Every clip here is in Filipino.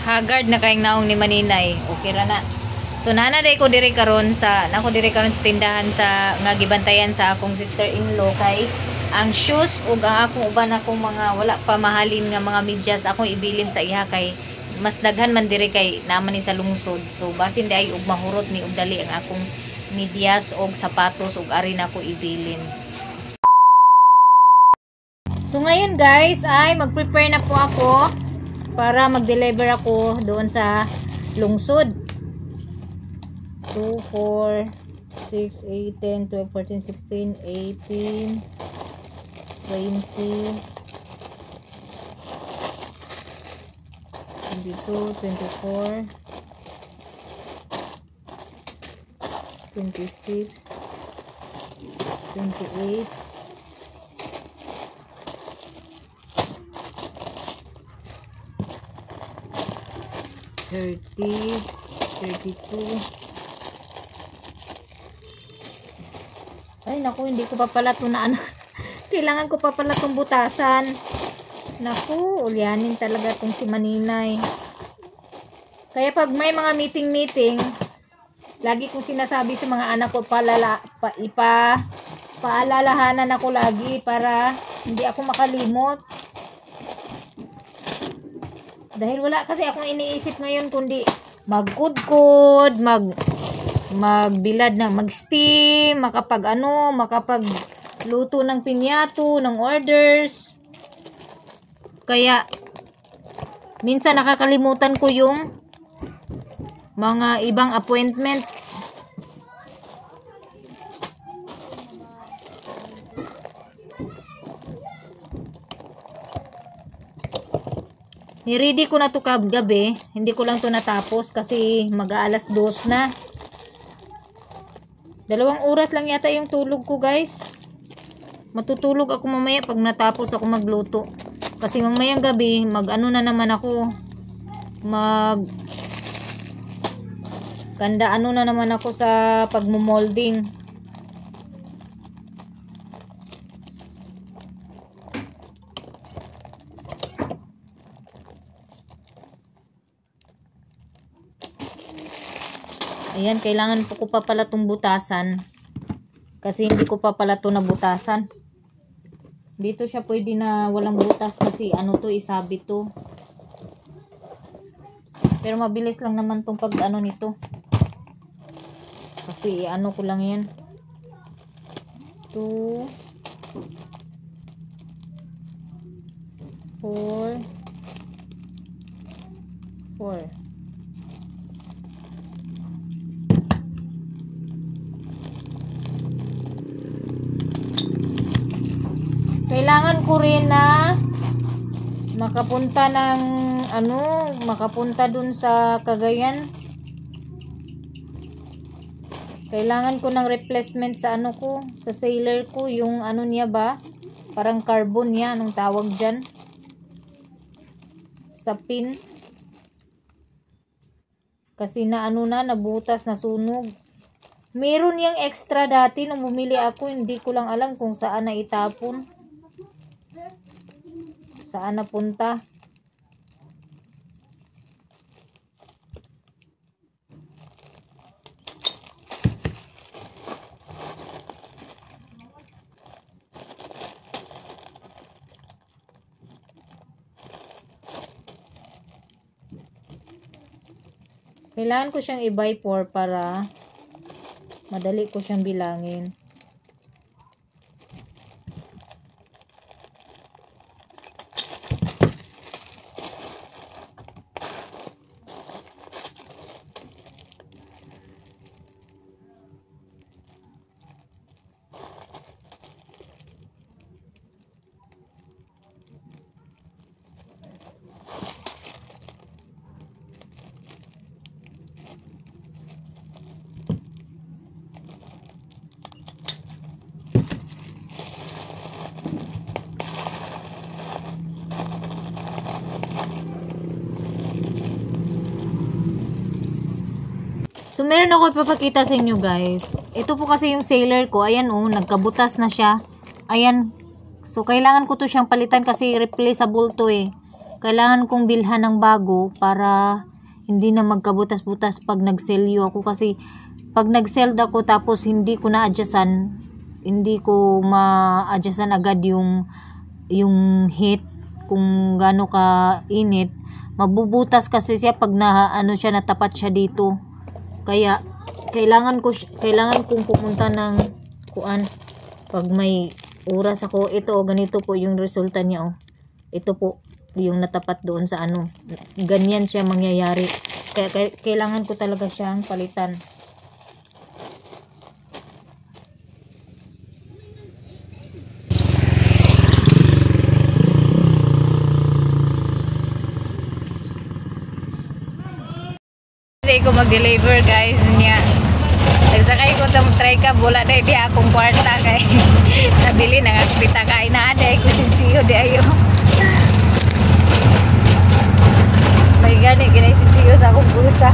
Haggard na kayong naong ni Maninay. Okay ra na. So nana day ko diri karon sa tindahan sa nga gibantayan sa akong sister-in-law kay ang shoes ug ang akong uban akong mga wala pa mahalin nga mga medyas akong ibilin sa iha kay mas daghan man diri kay naman ni sa lungsod. So basin day ug mahurot ni ug dali ang akong medyas ug sapatos ug ari na ko ibilin. So ngayon guys ay mag-prepare na po ako para mag-deliver ako doon sa lungsod. 2, 4, 6, 8, 10, 12, 14, 16, 18, 20, 22, 24, 26, 28, 30, 32. Ay, naku, hindi ko pa pala ito na ano. Kailangan ko pa pala itong butasan. Naku, ulyanin talaga itong si Maninay. Kaya pag may mga meeting, lagi kong sinasabi sa mga anak ko, paalalahanan ako lagi para hindi ako makalimot. Dahil wala kasi akong iniisip ngayon kundi magkudkod, magbilad ng mag-steam, makapagluto ng pinyato, ng orders. Kaya minsan nakakalimutan ko yung mga ibang appointment. Ni-ready ko na to kagabi, hindi ko lang to natapos kasi mag-aalas 2 na. 2 oras lang yata yung tulog ko guys. Matutulog ako mamaya pag natapos ako magluto. Kasi mamayang gabi, mag-ano na naman ako. Ano na naman ako sa pagmumolding. Ayan, kailangan po ko pa pala itong butasan. Kasi hindi ko pa pala ito nabutasan. Dito siya pwede na walang butas kasi ano to, isabit to. Pero mabilis lang naman itong pag ano nito. Kasi ano ko lang yan. 2, 4, 4. Kailangan ko rin na makapunta dun sa Cagayan. Kailangan ko ng replacement sa ano ko, sa sailor ko, yung ano niya ba? Parang carbon niya, anong tawag dyan? Sa pin. Kasi nabutas, nasunog. Meron yung extra dati nung bumili ako, hindi ko lang alam kung saan na itapon. Saan napunta? Kailangan ko siyang i-buy para madali ko siyang bilangin. So, meron ako ipapakita sa inyo, guys. Ito po kasi yung sailor ko. Ayan, oh, nagkabutas na siya. Ayan. So, kailangan ko to siyang palitan kasi replaceable to, eh. kailangan kong bilhan ng bago para hindi na magkabutas-butas pag nag-selyo ako, kasi pag nag-sell ako tapos hindi ko na-adjustan, hindi ko ma-adjustan agad yung heat kung gaano ka init, mabubutas kasi siya pag na siya, natapat siya dito. Kaya kailangan kong pumunta ng kuan pag may oras ako. Ito ganito po yung resulta niya. Ito po yung natapat doon sa ganyan siya mangyayari. Kaya kailangan ko talaga siyang palitan. Hindi ko mag-deliver guys niya. Nagsakay ko sa try ka, wala na di akong kwarta kay nabili na nga kita kay na aday ko sinsiyo di ayo. May gani ginay sinsiyo sa akong bulsa.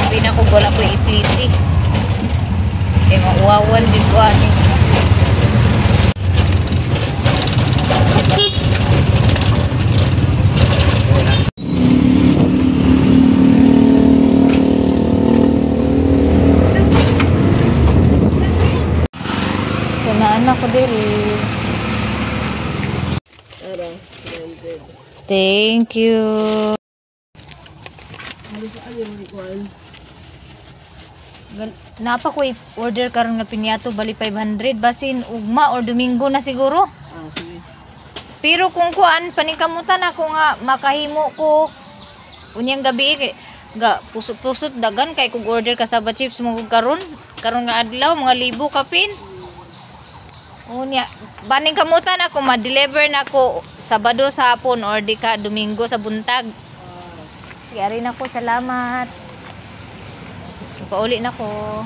Sabi na ko wala ko ipliti. Kaya mauwawan din ko ani. Anak ko diri. Thank you. Napa ko order karon nga pinyato bali 500 basin ugma or Domingo na siguro. Sige. Pero kung kuan paningkamutan ako nga makahimo ko unyang gabi ga pusot-pusot dagan kay kung order kasaba chips mo karon nga adlaw mga libo kapin. Unya, baning kamutan ako ma-deliver na ako Sabado sa hapon or di ka Domingo sa buntag. Sige, arin ako, salamat. So, pauli na ko.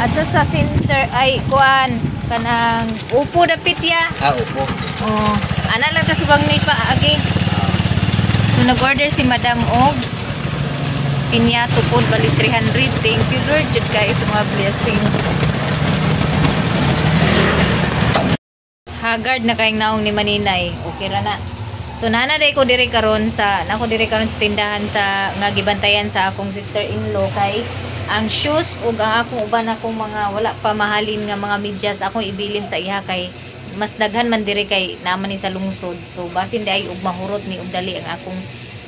Ato sa center ay kuan kanang upo dapit ya. Upo. Oh, ana lang ta subang ni pa agi. So nag-order si Madam og pinyato po bali 300. Thank you Lord jud guys sa mga blessings. Haggard na kayong naong ni Maninay. Okay ra na. So nana day ko diri karon sa tindahan sa nga gibantayan sa akong sister-in-law kay ang shoes ug ang akong uban akong mga wala pa mahalin nga mga medyas akong ibilin sa iha kay mas daghan man diri kay naman ni sa lungsod. So basin di ay ug mahurot ni ug dali ang akong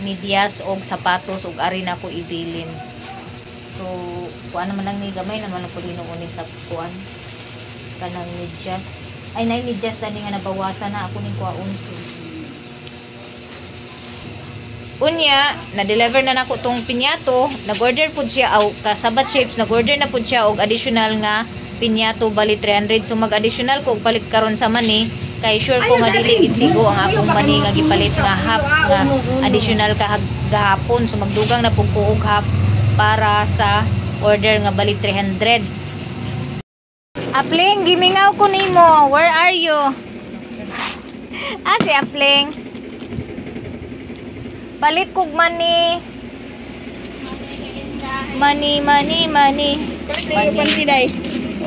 medyas og sapatos ug ari na ko ibilin. So kuan naman lang ni gamay naman ako dinuunin sa kuan kanang medyas. Ay nay medyas tani nga nabawasan na ako ning kuaon. So unya na-deliver na nako tong pinyato, nag-order pud siya og kasabat chips, nag-order na pud siya og additional nga pinyato bali 300. So mag-additional ko og palit karon sa mani kay sure ko nga dili sigo ang akong mani nga gipalit nga half nga additional gahapon. So magdugang na pug ko og half para sa order nga bali 300. Apling, gimingaw ko nimo. Where are you? Si Apling. Palit kog mani. Mani.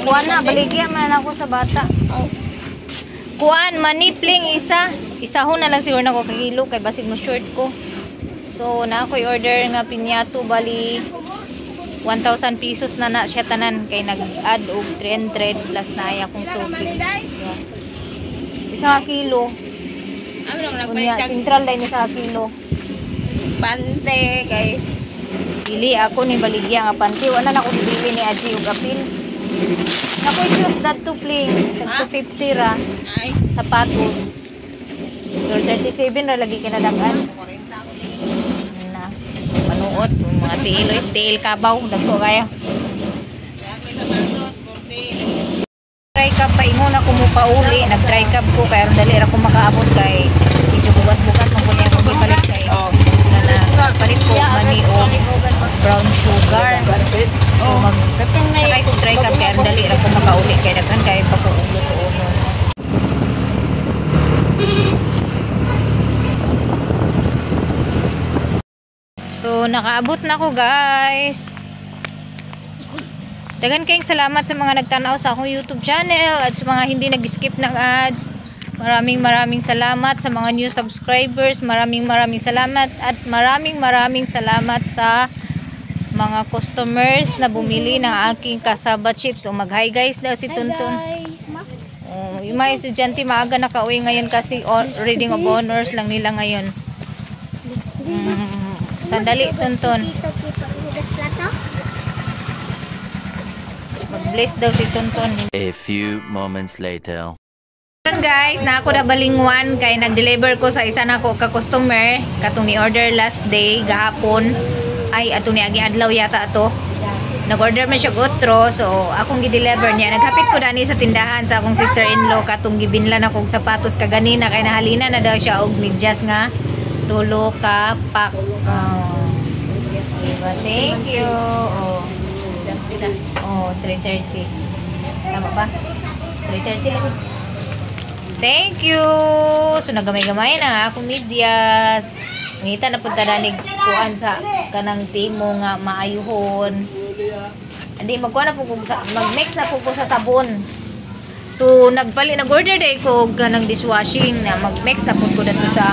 Kuan na, baligyan man ako sa bata. Kuan, mani pling isa. Isahon na lang siguro na ko kilo kay basig mo short ko. So, na ako order nga pinyato bali 1,000 pesos na siya tanan kay nag-add og 300 plus na ay akong suki. Isa kilo. Unya, central din isa kilo. Pante kay Dili ako ni baligya nga panty. Wala na ko bibili ni Aji og apil. Nakoy shoes dadto pling. Tag 250 ra. ay Sapatos. 37 ra lagi kinadagan. Na. Panuot mga tiil kabaw dagko kaya. Try cup pa ingon ako mo pauli. Nag-try cup ko kay aron dali ra ko makaabot kay medyo bugat-bugat man kunya ko gipalit kay. Palit ko mani o brown sugar. So sakay ko try cup kay aron dali ra ko makauli kay daghan kay pa ko ulo-ulo. nakaabot na ko guys. Dagan kayong salamat sa mga nagtanaw sa akong YouTube channel at sa mga hindi nag-skip ng ads. Maraming salamat sa mga new subscribers. Maraming salamat at maraming salamat sa mga customers na bumili ng aking kasaba chips. O mag-hi guys daw si Tuntun. Yung mga estudyante maaga nakauwi ngayon kasi reading of honors lang nila ngayon. Sandali Tuntun. Mag-bless daw si Tuntun. A few moments later. Guys, na ako na balingwan kay nag-deliver ko sa isa na ko ka-customer katong ni-order last day gahapon. Ay ato ni agi adlaw yata ato. Nag-order man siya otro, so akong gi-deliver niya. Naghapit ko dani sa tindahan sa akong sister-in-law katong gibinlan akong sapatos kaganina kay nahalina na daw siya og medyas nga tulo ka pack. Diba? Thank you. Oh, 3:30. Tama ba? 3:30 lang. Thank you. So nagamay-gamay na akong medyas. Ngita na punta danig kuan sa kanang timo nga maayuhon. Hindi magkuha na po mag-mix na po ko sa sabon. So nag-order day ko kanang dishwashing na mag-mix na po ko dito sa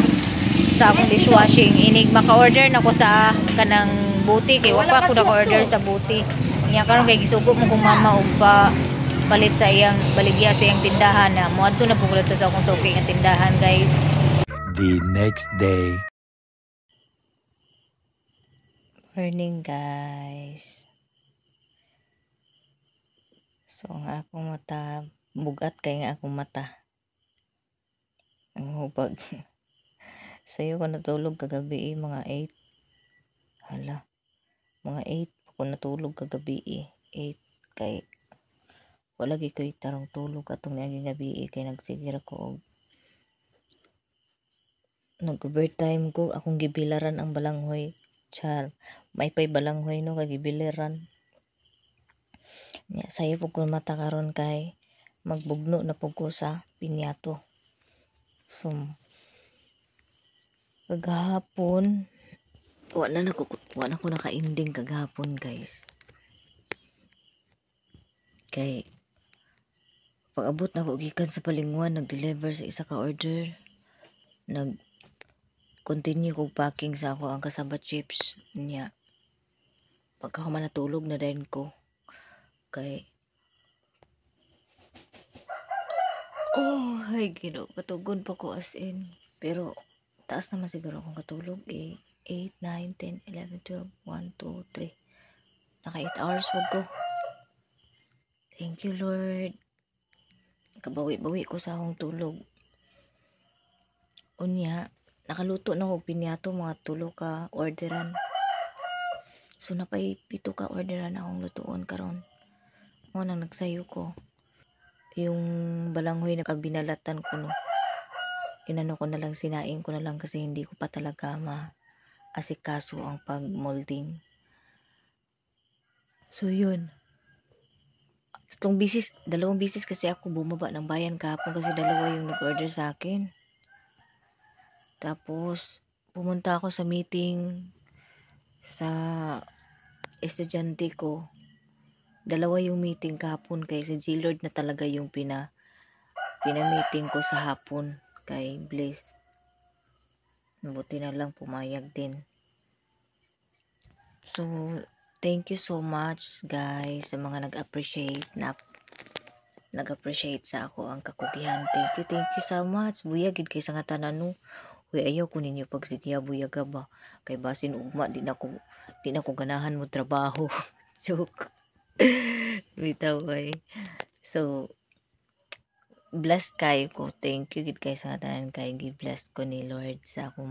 akong dishwashing. Inig maka-order na ko sa kanang buti kay wa pa ko naka-order sa buti. Nya karon kay gisugo mo kung mama og pa palit sa iyang baligya sa iyang tindahan na moadto na po ko dito sa akong suki nga tindahan guys. The next day. Morning guys. So ang akong mata bugat kay nga akong mata. Ang hubag. Sayo ko natulog kagabi mga 8. Hala. Mga 8 ako natulog kagabi 8 kay wala gi koy tarong tulog atong niaging gabi kay nagsigir ako og nag-overtime ko akong gibilaran ang balanghoy. Char, may pay balanghoy no kay gibiliran. Nya sayo pug ko mata karon kay magbugno na pug ko sa pinyato. So kagahapon wala na ko naka-ending kagahapon guys. Kay pag-abot na ko gikan sa palingwan nag-deliver sa isa ka order. Nag-continue ko packing sa ako ang kasaba chips niya. Pagka ako natulog na din ko. Kay ay gino patugon pa ko as in. Pero taas naman siguro akong katulog 8, 9, 10, 11, 12, 1, 2, 3. Naka 8 hours wag ko. Thank you Lord. Kabawi-bawi ko sa akong tulog. Unya, nakaluto na ko pinyato mga 3 ka orderan. So napay 7 ka orderan akong lutuon karon. Mo nang nagsayo ko. Yung balanghoy na kabinalatan ko no. Inano ko na lang sinaing ko na lang kasi hindi ko pa talaga asikaso ang pag-molding. So yun. Dalawang bisis kasi ako bumaba ng bayan kahapon kasi dalawa yung nag-order sa akin. Tapos pumunta ako sa meeting sa estudyante ko. Dalawa yung meeting kahapon kay si G-Lord na talaga yung pina-meeting ko sa hapon kay Bliss. Buti na lang pumayag din. So, thank you so much guys sa mga nag-appreciate sa ako ang kakugihan. Thank you so much. Buyagid kay sa nga tanan no. Uy, ayaw ko ninyo pagsigya buyaga ba. Kay basin ugma di na ko ganahan mo trabaho. Joke. Bitaw ay. So, blessed kayo ko. Thank you gid kay sa nga tanan kay gi-blessed ko ni Lord sa ako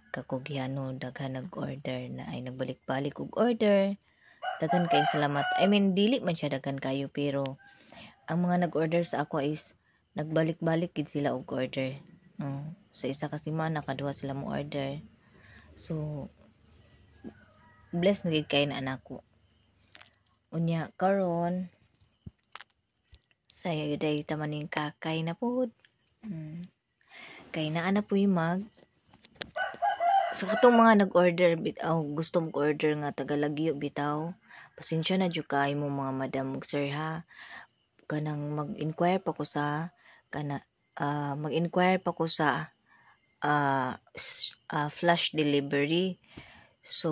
kakugihano daghan nag-order na ay nagbalik-balik og order. Daghan kay salamat. I mean dili man siya daghan kayo pero ang mga nag-order sa ako is nagbalik-balik gid sila og order. Sa isa ka semana kaduha sila mo order. So blessed na gid kay na anak ko. Unya karon sayo day tamaning kakay na pud. Kay naa na po yung So katong mga nag-order bitaw, gusto mag-order nga tagalagyo bitaw. Pasensya na jud kay mo mga madam ug sir ha. Kanang mag-inquire pa ko sa mag-inquire pa ko sa flash delivery. So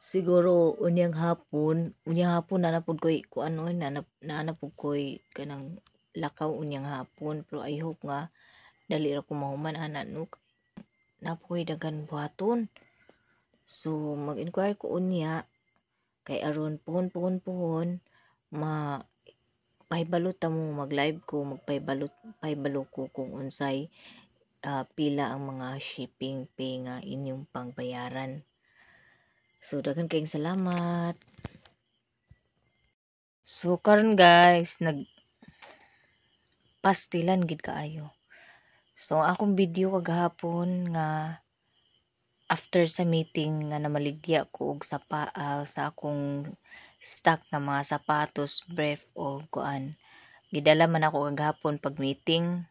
siguro unyang hapon nanapod ko'y kuano nanapod ko'y kanang lakaw unyang hapon, pero I hope nga dali ra ko mahuman ana no napoy dagan buhaton. So mag-inquire ko unya kay aron puhon pahibalot ta mo mag-live ko pahibalo ko kung unsay pila ang mga shipping fee nga inyong pangbayaran. So dagan kayong salamat. So karon guys nag pastilan gid kaayo. So akong video kagahapon nga after sa meeting nga namaligya ko og sa akong stock na mga sapatos, brief o kuan. Gidala man ako kagahapon pag meeting.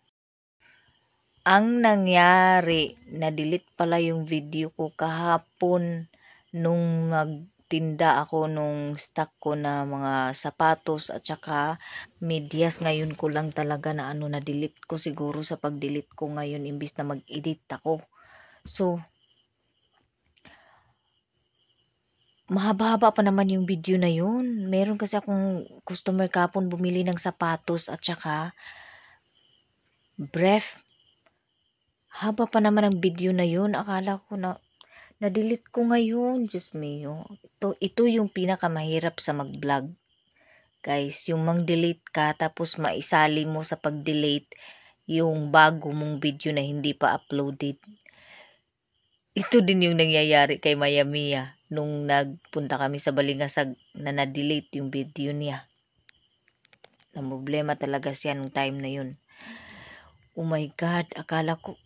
Ang nangyari, na-delete pala yung video ko kahapon nung nagtinda ako nung stock ko na mga sapatos at saka medyas. Ngayon ko lang talaga na na-delete ko siguro sa pag-delete ko ngayon imbis na mag-edit ako. So, mahaba-haba pa naman yung video na yun. Meron kasi akong customer kapon bumili ng sapatos at saka brief. Haba pa naman ang video na yun. Akala ko na-delete ko ngayon. Diyos mio. Ito yung pinakamahirap sa mag-vlog. Guys, yung mang-delete ka tapos maisali mo sa pag-delete yung bago mong video na hindi pa uploaded. Ito din yung nangyayari kay Maya Mia nung nagpunta kami sa Balingasag na na-delete yung video niya. Na problema talaga siya nung time na yun. Oh my God, akala ko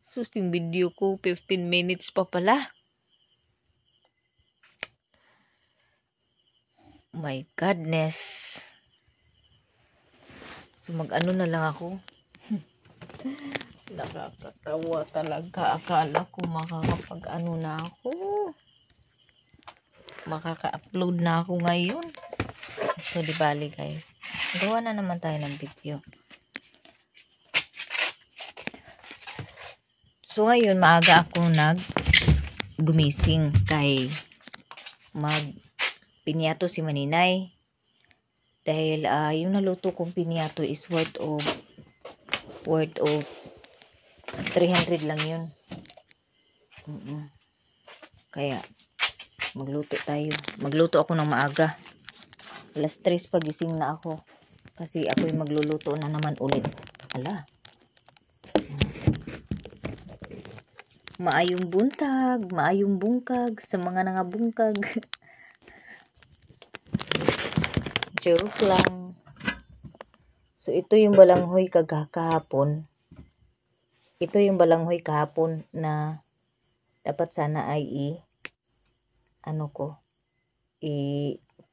sus yung video ko 15 minutes pa pala. My goodness. So mag-ano na lang ako. Nakakatawa talaga. Akala ko makakapag-ano na ako. Makaka-upload na ako ngayon. So di bali guys. Gawa na naman tayo ng video. So ngayon maaga ako gumising kay pinyato si Maninay. Dahil yung naluto kong pinyato is worth of 300 lang yun. Kaya magluto tayo. Magluto ako ng maaga. Alas 3 pagising na ako. Kasi ako'y magluluto na naman ulit. Ala. Maayong buntag, maayong bungkag sa mga nangabungkag. Joke lang. So ito yung balanghoy kahapon. Ito yung balanghoy kahapon na dapat sana ay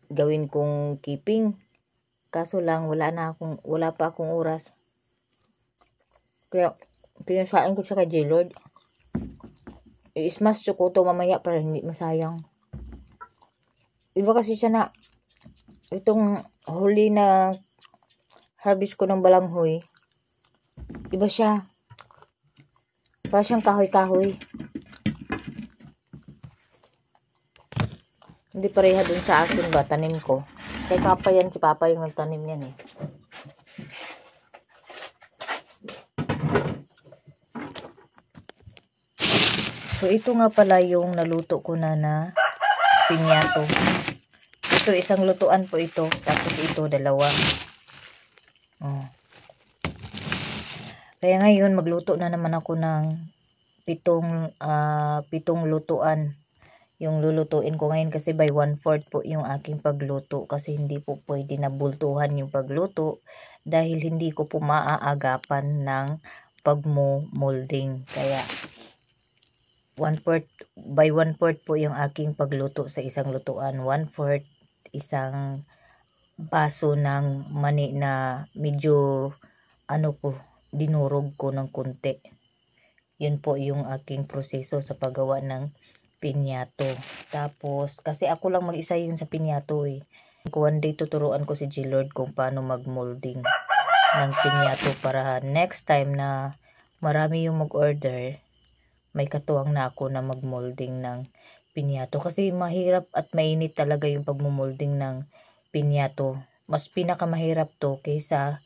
gawin kong keeping. Kaso lang wala pa akong oras. Kaya pinasain ko siya kay J-Lord. I-smash ko to mamaya para hindi masayang. Iba kasi siya na itong huli na harvest ko ng balanghoy. Iba siya. Para siyang kahoy-kahoy. Hindi pareha dun sa akin ba, tanim ko. Kay Papa yan, si Papa yung nagtanim yan eh. So, ito nga pala yung naluto ko na pinyato. Ito, isang lutuan po ito. Tapos ito, dalawa. Oh. Kaya ngayon, magluto na naman ako ng 7 lutuan. Yung lulutuin ko ngayon kasi by 1/4 po yung aking pagluto. Kasi hindi po pwede na bultuhan yung pagluto. Dahil hindi ko po maaagapan ng pagmo-molding. Kaya, by 1/4 po yung aking pagluto sa isang lutuan. 1/4 isang baso ng mani na medyo dinurog ko ng konti. Yun po yung aking proseso sa paggawa ng pinyato. Tapos, kasi ako lang mag-isa yun sa pinyato eh. One day tuturuan ko si G-Lord kung paano mag-molding ng pinyato para next time na marami yung mag-order, may katuwang na ako na mag-molding ng pinyato. Kasi mahirap at mainit talaga yung pag-molding ng pinyato. Mas pinakamahirap to kaysa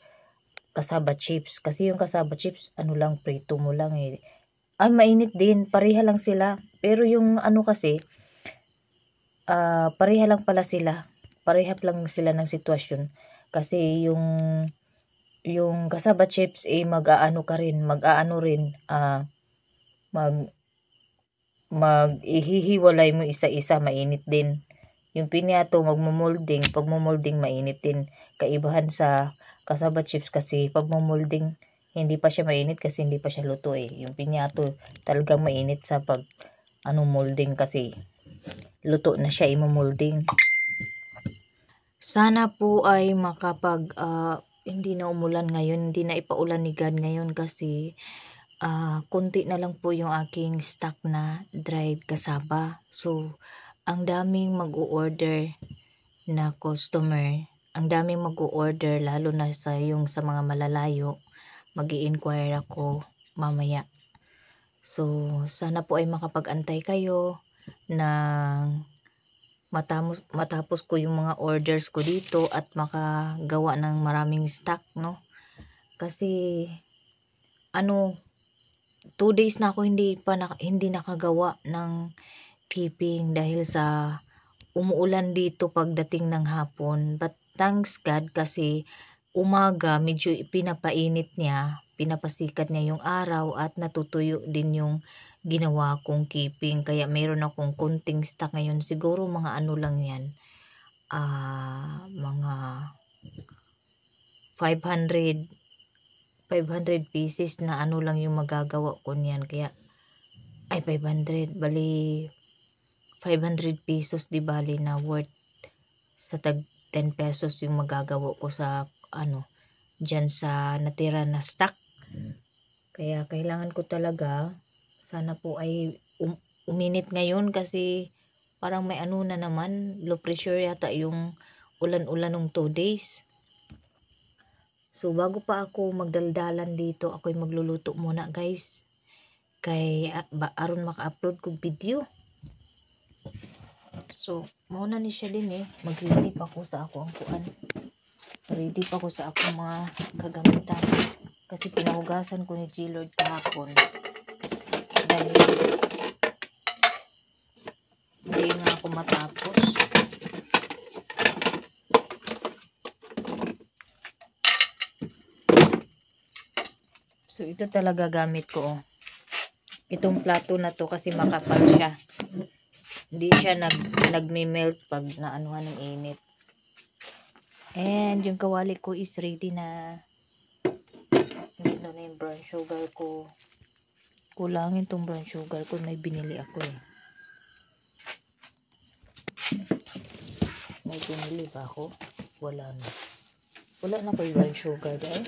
cassava chips. Kasi yung cassava chips, ano lang, prito mo lang eh. Ay, mainit din. Pareha lang sila. Pero yung ano kasi, pareha lang pala sila. Pareha lang sila ng sitwasyon. Kasi yung cassava chips eh mag-aano ka rin, mag-aano rin, ihihiwalay mo isa-isa, mainit din. Yung pinyato magmo-molding, pag mo-molding mainit din. Kaibahan sa cassava chips kasi pag mo-molding hindi pa siya mainit kasi hindi pa siya luto eh. Yung pinyato talagang mainit sa pag molding kasi luto na siya imo-molding. Sana po ay makapag hindi na umulan ngayon, hindi na ipaulan ni God ngayon kasi konti na lang po yung aking stock na dried cassava. So, ang daming mag-o-order na customer, ang daming mag-o-order lalo na sa mga malalayo. Mag-i-inquire ako mamaya. So, sana po ay makapag-antay kayo ng matapos ko yung mga orders ko dito at makagawa ng maraming stock, no? Kasi 2 days na ako hindi nakagawa ng keeping dahil sa umuulan dito pagdating ng hapon. But thanks God kasi umaga medyo pinapainit niya, pinapasikat niya yung araw at natutuyo din yung ginawa kong keeping. Kaya meron akong konting stock ngayon. Siguro mga ano lang yan, mga 500 pieces na ano lang yung magagawa ko niyan. Kaya, 500, bali 500 pesos di bali na worth sa tag 10 pesos yung magagawa ko sa dyan sa natira na stock. Kaya kailangan ko talaga, sana po ay uminit ngayon kasi parang may na naman, low pressure yata yung ulan-ulan ng 2 days. So bago pa ako magdaldalan dito, ako'y magluluto muna guys. Kay aron maka-upload kong video. So, mauna ni siya din eh. Mag-ready pa ako sa ako ang kuan. Ready pa ako sa akong mga kagamitan. Kasi pinahugasan ko ni G-Lord kahapon. Dahil hindi nga ako matapos. So, ito talaga gamit ko. Itong plato na to kasi makapal siya. Hindi siya nagme-melt pag naanuhan ng init. And yung kawali ko is ready na. Hindi na yung brown sugar ko. Kulangin tong brown sugar ko. May binili ako eh. May binili ba ako? Wala na. Wala na ko yung brown sugar dahil.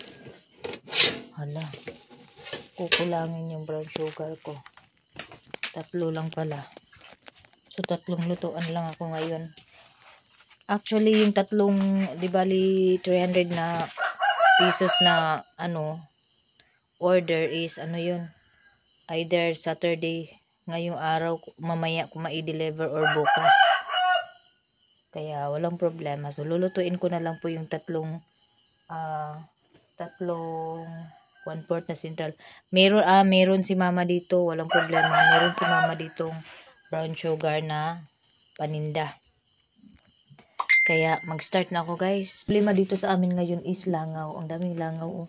Hala. Kukulangin yung brown sugar ko. 3 lang pala. So 3 lutuan lang ako ngayon. Actually yung 3, di bali 300 na pesos na order is yun. Either Saturday ngayong araw, mamaya ko ma-deliver or bukas. Kaya walang problema. So lulutuin ko na lang po yung 3 1/4 na central. Meron si mama dito, walang problema. Meron si mama ditong brown sugar na paninda. Kaya mag-start na ako guys. Problema dito sa amin ngayon is langaw. Ang daming langaw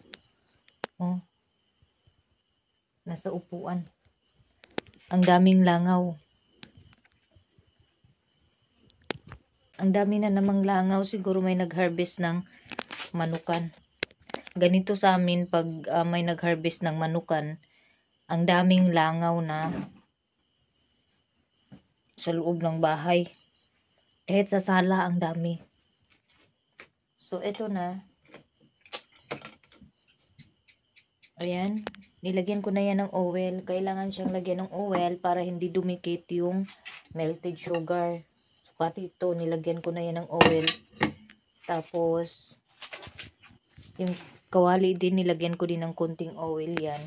oh. Nasa upuan. Ang daming langaw. Ang dami na namang langaw. Siguro may nag-harvest ng manukan. Ganito sa amin pag may nag-harvest ng manukan, ang daming langaw na sa loob ng bahay. Kahit sa sala ang dami. So ito na. Ayan. Nilagyan ko na yan ng oil. Kailangan siyang lagyan ng oil para hindi dumikit yung melted sugar. So, pati ito, nilagyan ko na yan ng oil. Tapos, yung kawali din, nilagyan ko din ng konting oil yan.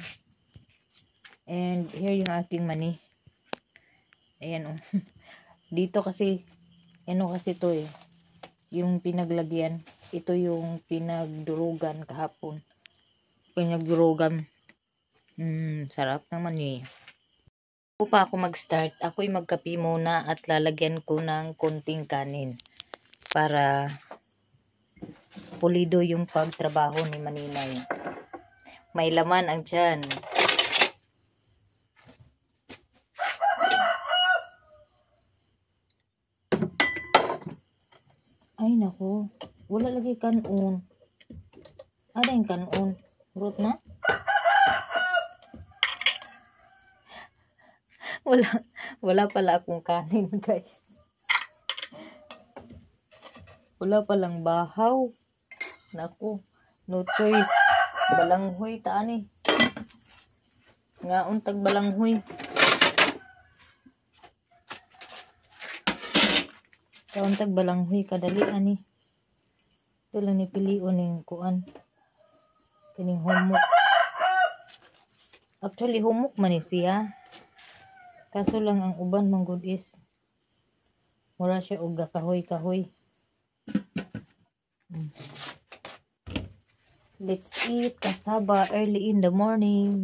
And, here yung aking mani. Ayan o. Dito kasi, ano kasi to eh. Yung pinaglagyan. Ito yung pinagdurugan kahapon. Pinagdurugan. Sarap naman eh. Bago pa ako mag-start, ako'y magkape muna at lalagyan ko ng konting kanin para pulido yung pagtrabaho ni Maninay. May laman ang tiyan. Ay nako, wala lagi kanon. Ada yung kanon. Root na? Wala pala akong kanin, guys. Wala palang bahaw. Naku, no choice. Balanghoy taani. Nga untag balanghoy. Kauntag balanghoy kadali ani. Ito lang ni pilion ning kuan. Kining humok. Actually humok man ni siya. Kaso lang ang uban manggod is mura siya og kahoy-kahoy. Let's eat kasaba early in the morning.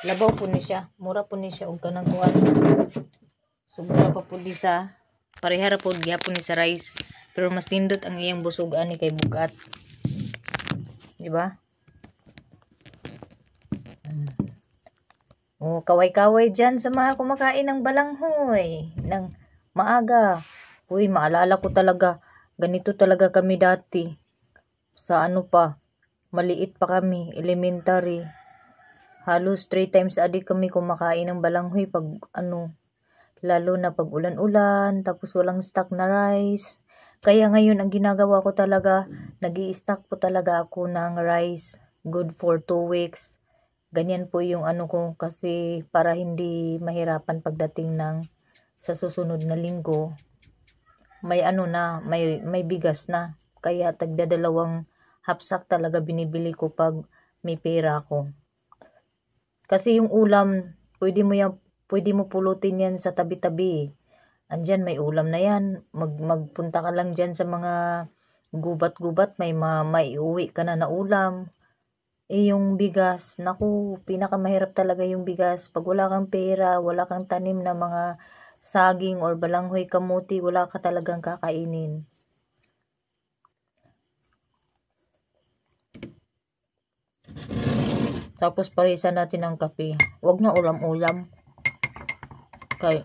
Labaw po ni siya. Mura po ni siya og kanang kuan. Sobra pa po di sa parehara po gyapon ni sa rice. Pero mas tindot ang iyang busog ani kay bugat. Di ba? Oh, kaway-kaway dyan sa mga kumakain ng balanghoy ng maaga. Uy, maalala ko talaga, ganito talaga kami dati. Sa ano pa, maliit pa kami, elementary. Halos 3 times a day kami kumakain ng balanghoy pag ano, lalo na pag ulan-ulan, tapos walang stock na rice. Kaya ngayon ang ginagawa ko talaga, nag-i-stock po talaga ako ng rice. Good for 2 weeks. Ganyan po yung ano ko kasi para hindi mahirapan pagdating ng sa susunod na linggo. May ano na, may bigas na. Kaya tagdadalawang hapsak talaga binibili ko pag may pera ko. Kasi yung ulam, pwede mo pulutin yan sa tabi-tabi. Andyan may ulam na yan. Magpunta ka lang dyan sa mga gubat-gubat, may maiuwi ka na ulam. Yung bigas, naku, pinakamahirap talaga yung bigas. Pag wala kang pera, wala kang tanim na mga saging or balanghoy kamuti, wala ka talagang kakainin. Tapos parisan natin ang kape. Huwag na ulam-ulam. Kaya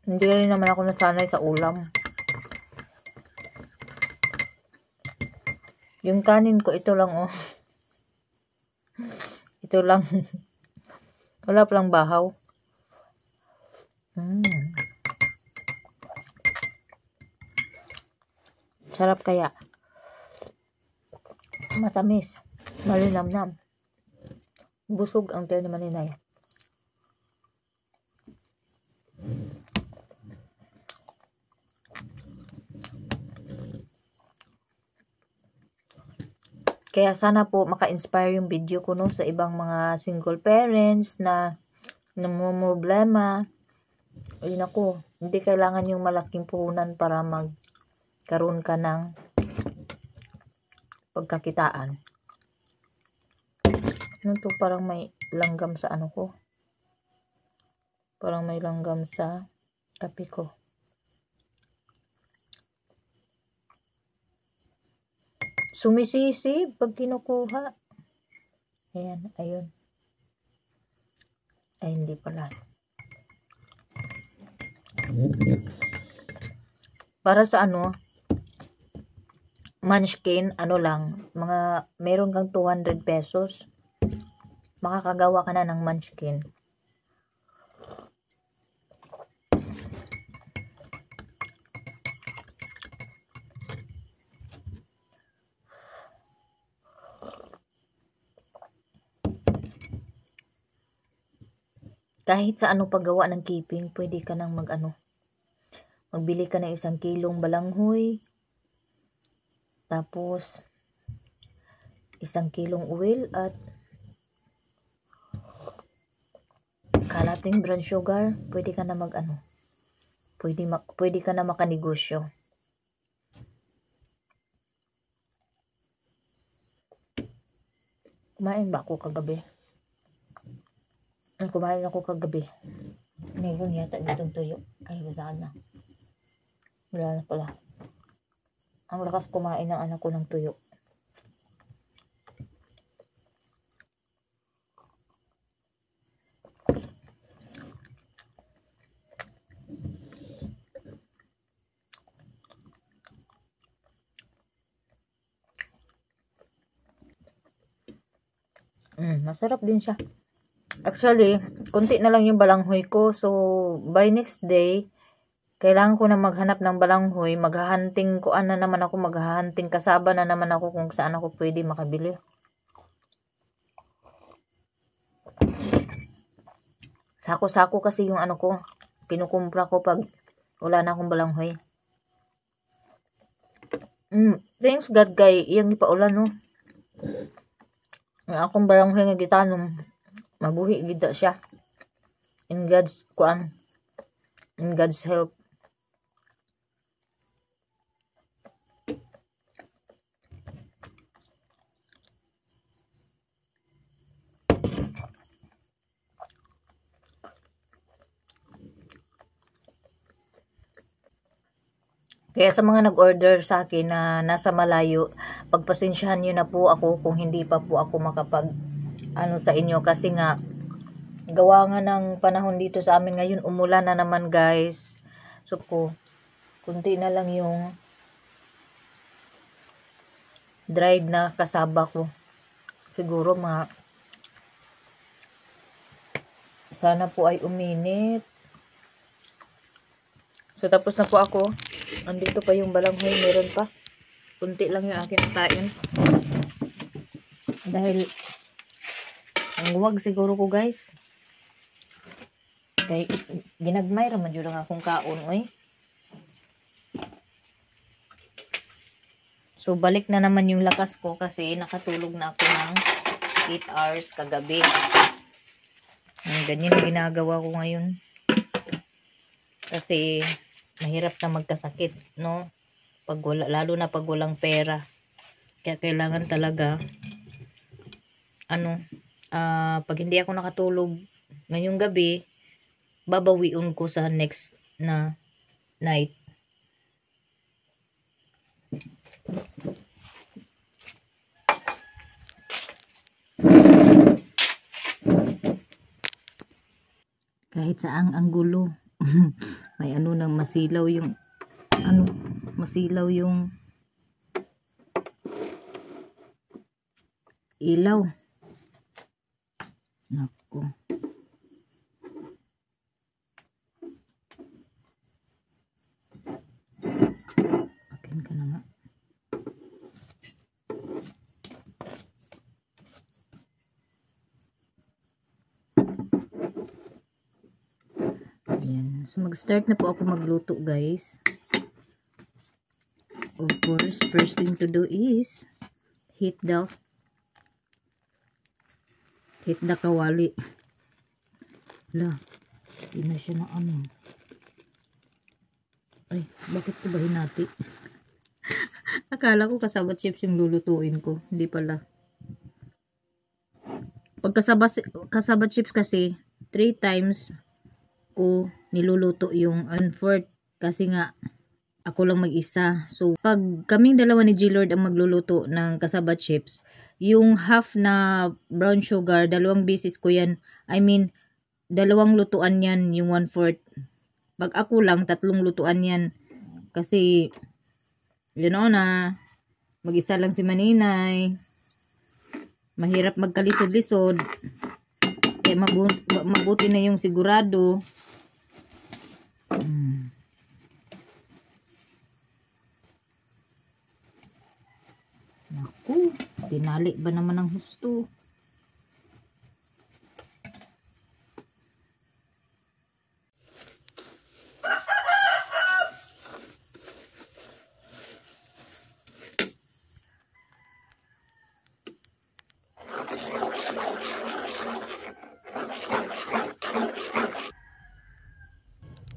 hindi rin naman ako nasanay sa ulam. Yung kanin ko, ito lang oh. Ito lang. Wala palang bahaw. Sarap kaya. Matamis. Malinamnam. Busog ang tiyan ni Maninay. Kaya sana po maka-inspire yung video ko no sa ibang mga single parents na namumroblema. Ayun ako, hindi kailangan yung malaking puhunan para magkaroon ka ng pagkakitaan. Ano to, parang may langgam sa ano ko. Parang may langgam sa kape ko. Sumisisi pag kinukuha. Ayan, ayun. Ay, hindi pala. Para sa ano, munchkin, ano lang, meron kang 200 pesos. Makakagawa ka na ng munchkin. kahit sa ano paggawa ng keeping, pwede ka nang magbili ka ng 1 kilong balanghoy, tapos 1 kilong oil at kalating brown sugar. Pwede ka na pwede ka na makanegosyo. Kumain ba ako kagabi? Kumain ako kagabi. Mayroon yata ditong tuyo. Ay, wala na. Wala na pala. Ang lakas kumain ng anak ko ng tuyo. Masarap din siya. Actually, konti na lang yung balanghoy ko. So, by next day, kailangan ko na maghanap ng balanghoy. Maghahanting kasaba na naman ako kung saan ako pwede makabili. Sako-sako kasi yung ko, kinukumpra ko pag wala na akong balanghoy. Thanks God kay iyang ipaulan, no. Ang akong balanghoy nga gitanom, mabuhi gida siya. In God's help. Kaya sa mga nag-order sa akin na nasa malayo, pagpasensyahan nyo na po ako kung hindi pa po ako makapag sa inyo, kasi nga gawa nga ng panahon dito sa amin ngayon, umulan na naman guys. So kunti na lang yung dried na kasaba ko. Siguro sana po ay uminit. So tapos na po ako. Andito pa yung balanghoy, meron pa. Kunti lang yung akin kain. Dahil ang huwag siguro ko guys. Kaya ginagmay raman dyan lang akong kaon, oy. So balik na naman yung lakas ko kasi nakatulog na ako ng 8 hours kagabi. Ganyan yung ginagawa ko ngayon. Kasi mahirap na magkasakit, no? Lalo na pag walang pera. Kaya kailangan talaga pag hindi ako nakatulog ngayong gabi, babawiin ko sa next na night. Kahit saang ang gulo. May nang masilaw yung ilaw. Nako. Akin ka na nga. Ayan. So mag-start na po ako magluto guys. Of course, first thing to do is heat the kawali. Hala, hindi na siya na Ay, bakit ko ba hinati? Akala ko kasaba chips yung lulutuin ko. Hindi pala. Pag kasaba chips kasi, 3 times ko niluluto yung 1/4 kasi nga ako lang mag-isa. So, pag kaming dalawa ni G-Lord ang magluluto ng kasaba chips, yung half na brown sugar, 2 beses ko yan. I mean, 2 lutuan yan, yung 1/4. Pag ako lang, 3 lutuan yan. Kasi, na, mag-isa lang si Maninay. Mahirap magkalisod-lisod. Kaya mabuti na yung sigurado. Naku, tinali ba naman ang husto?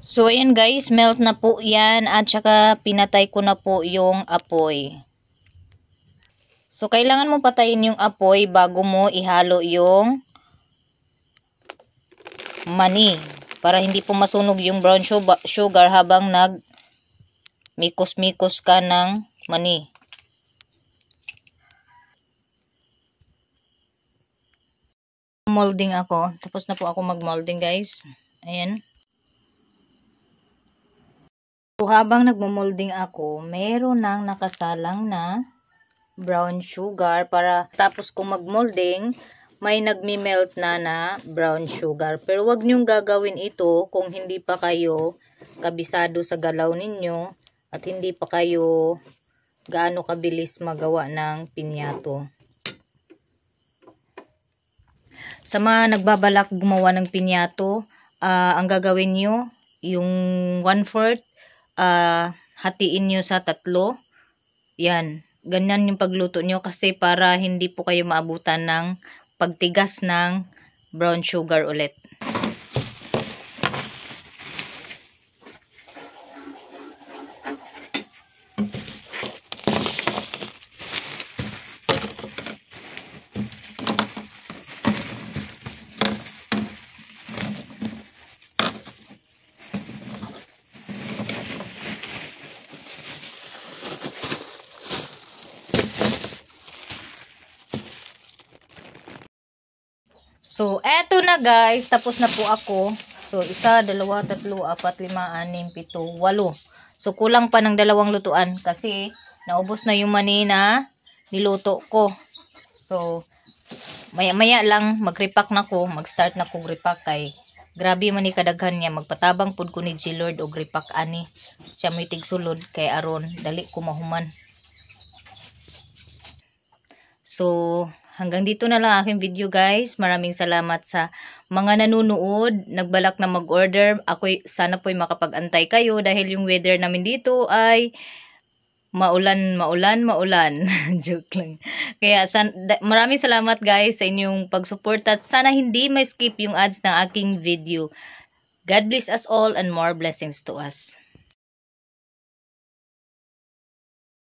So, ayan guys, melt na po yan at saka pinatay ko na po yung apoy. So, kailangan mo patayin yung apoy bago mo ihalo yung mani. Para hindi po masunog yung brown sugar habang mikos-mikos ka ng mani. Molding ako. Tapos na po ako mag-molding guys. Ayan. So, habang nagmo-molding ako, meron nang nakasalang na brown sugar para tapos kung mag-molding, may nagmi-melt na brown sugar. Pero wag niyong gagawin ito kung hindi pa kayo kabisado sa galaw ninyo at hindi pa kayo gaano kabilis magawa ng pinyato. Sa mga nagbabalak gumawa ng pinyato, ang gagawin nyo, yung 1/4, hatiin nyo sa 3. Yan. Ganyan yung pagluto nyo kasi para hindi po kayo maabutan ng pagtigas ng brown sugar ulit. So, eto na guys. Tapos na po ako. So, 1, 2, 3, 4, 5, 6, 7, 8. So, kulang pa ng 2 lutuan kasi naubos na yung mani na niluto ko. So, maya-maya lang mag-repack na ko. Mag-start na ko repack kay grabe man ni kadaghan niya. Magpatabang pud ko ni G-Lord og repack ani. Siya may tigsulod kay aron dali ko mahuman. So, hanggang dito na lang aking video guys. Maraming salamat sa mga nanonood. Nagbalak na mag-order. Sana po'y makapag-antay kayo dahil yung weather namin dito ay maulan. Joke lang. Kaya maraming salamat guys sa inyong pag-support at sana hindi may skip yung ads ng aking video. God bless us all and more blessings to us.